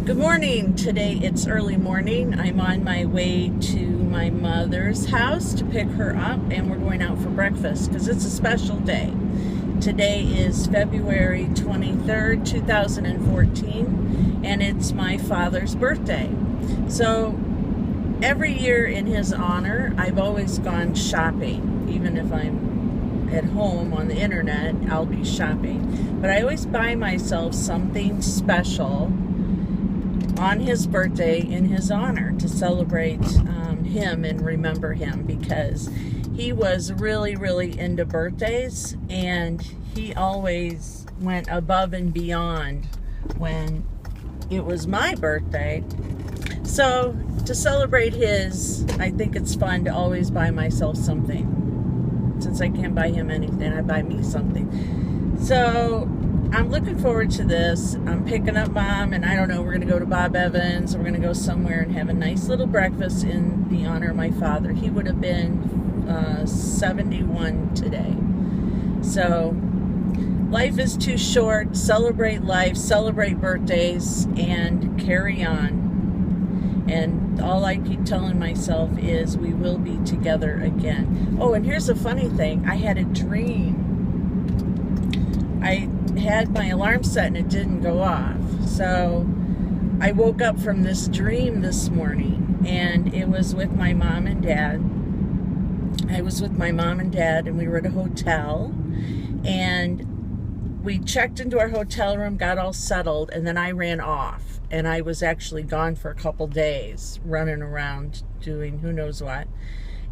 Good morning. Today it's early morning. I'm on my way to my mother's house to pick her up, and we're going out for breakfast because it's a special day. Today is February 23rd, 2014, and it's my father's birthday. So every year in his honor, I've always gone shopping. Even if I'm at home on the internet, I'll be shopping. But I always buy myself something special on his birthday in his honor to celebrate him and remember him, because he was really into birthdays, and he always went above and beyond when it was my birthday. So to celebrate his, I think it's fun to always buy myself something. Since I can't buy him anything, I buy me something. So I'm looking forward to this. I'm picking up Mom, and I don't know, we're going to go to Bob Evans, or we're going to go somewhere and have a nice little breakfast in the honor of my father. He would have been 71 today. So life is too short. Celebrate life, celebrate birthdays, and carry on. And all I keep telling myself is we will be together again. Oh, and here's a funny thing. I had a dream. I had my alarm set and it didn't go off. So I woke up from this dream this morning, and it was with my mom and dad. I was with my mom and dad, and we were at a hotel, and we checked into our hotel room, got all settled, and then I ran off. And I was actually gone for a couple days, running around doing who knows what.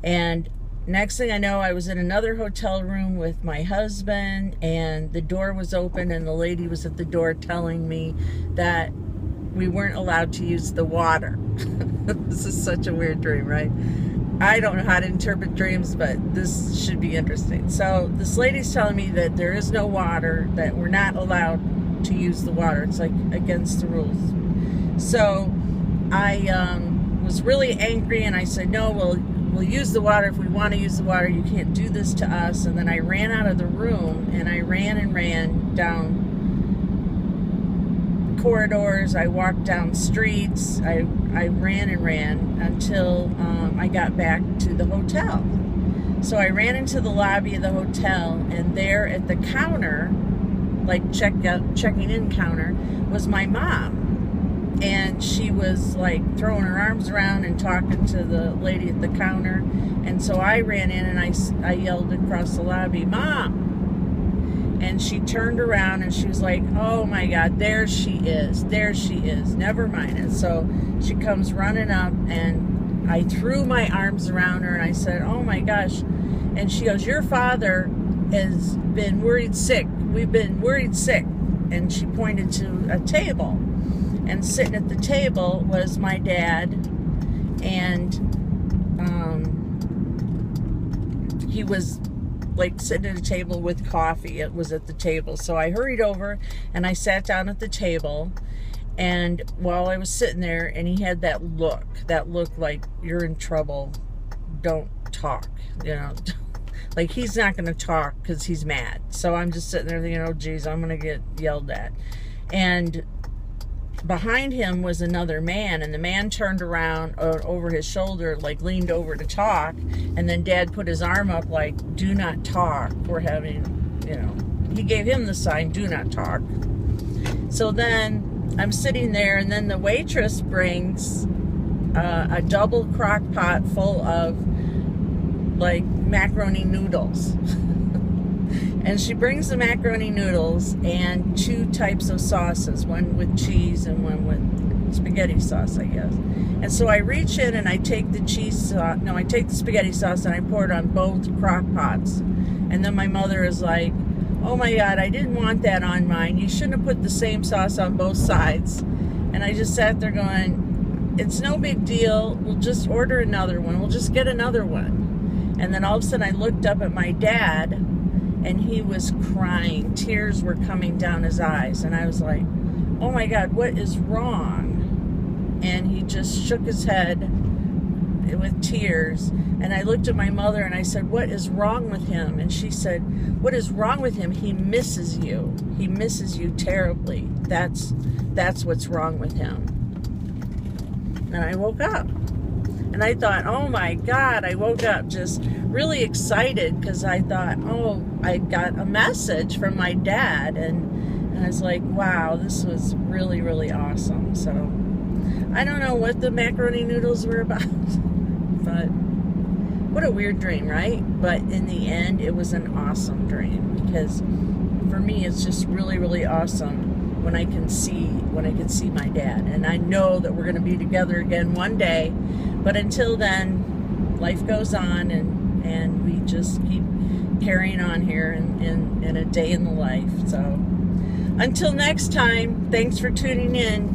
And next thing I know, I was in another hotel room with my husband, and the door was open, and the lady was at the door telling me that we weren't allowed to use the water. This is such a weird dream, right? I don't know how to interpret dreams, but this should be interesting. So this lady's telling me that there is no water, that we're not allowed to use the water. It's like against the rules. So I was really angry, and I said, no, we'll use the water if we want to use the water. You can't do this to us. And then I ran out of the room, and I ran down corridors. I walked down streets. I ran until I got back to the hotel. So I ran into the lobby of the hotel, and there at the counter, like checking in counter, was my mom. And she was like throwing her arms around and talking to the lady at the counter. And so I ran in, and I yelled across the lobby, "Mom!" And she turned around, and she was like, oh my God, there she is. Never mind it. So she comes running up, and I threw my arms around her, and I said, oh my gosh. And she goes, your father has been worried sick. We've been worried sick. And she pointed to a table. And sitting at the table was my dad, and he was like sitting at a table with coffee. It was at the table. So I hurried over, and I sat down at the table, and while I was sitting there, and he had that look like, you're in trouble, don't talk, like he's not going to talk because he's mad. So I'm just sitting there thinking, oh geez, I'm going to get yelled at. And behind him was another man, and the man turned around over his shoulder, like leaned over to talk, and then Dad put his arm up like, do not talk. We're having, he gave him the sign, do not talk. So then I'm sitting there, and then the waitress brings a double crock pot full of like macaroni noodles. And she brings the macaroni noodles and two types of sauces, one with cheese and one with spaghetti sauce, I guess. And so I reach in, and I take the I take the spaghetti sauce, and I pour it on both crock pots. And then my mother is like, oh my God, I didn't want that on mine. You shouldn't have put the same sauce on both sides. And I just sat there going, it's no big deal. We'll just order another one. We'll just get another one. And then all of a sudden I looked up at my dad, and he was crying. Tears were coming down his eyes. And I was like, oh my God, what is wrong? And he just shook his head with tears. And I looked at my mother, and I said, what is wrong with him? And she said, what is wrong with him? He misses you. He misses you terribly. That's what's wrong with him. and I woke up. And I thought, oh my God, I woke up just really excited because I thought, oh, I got a message from my dad. And I was like, wow, this was really, really awesome. So I don't know what the macaroni noodles were about, but what a weird dream, right? But in the end, it was an awesome dream because for me, it's just really, really awesome when I can see my dad. And I know that we're going to be together again one day. But until then, life goes on, and we just keep carrying on here in a day in the life. So until next time, thanks for tuning in.